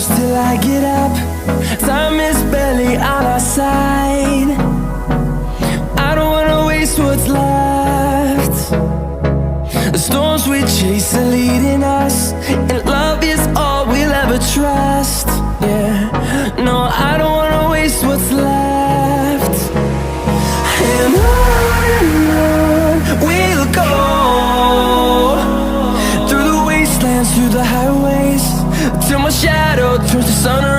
close till I get up. Time is barely on our side. I don't wanna waste what's left. The storms we chase are leading us, and love is all we'll ever trust. Yeah, no, I don't wanna waste what's left. And on we'll go, through the wastelands, through the highways, till my shadow turns to sun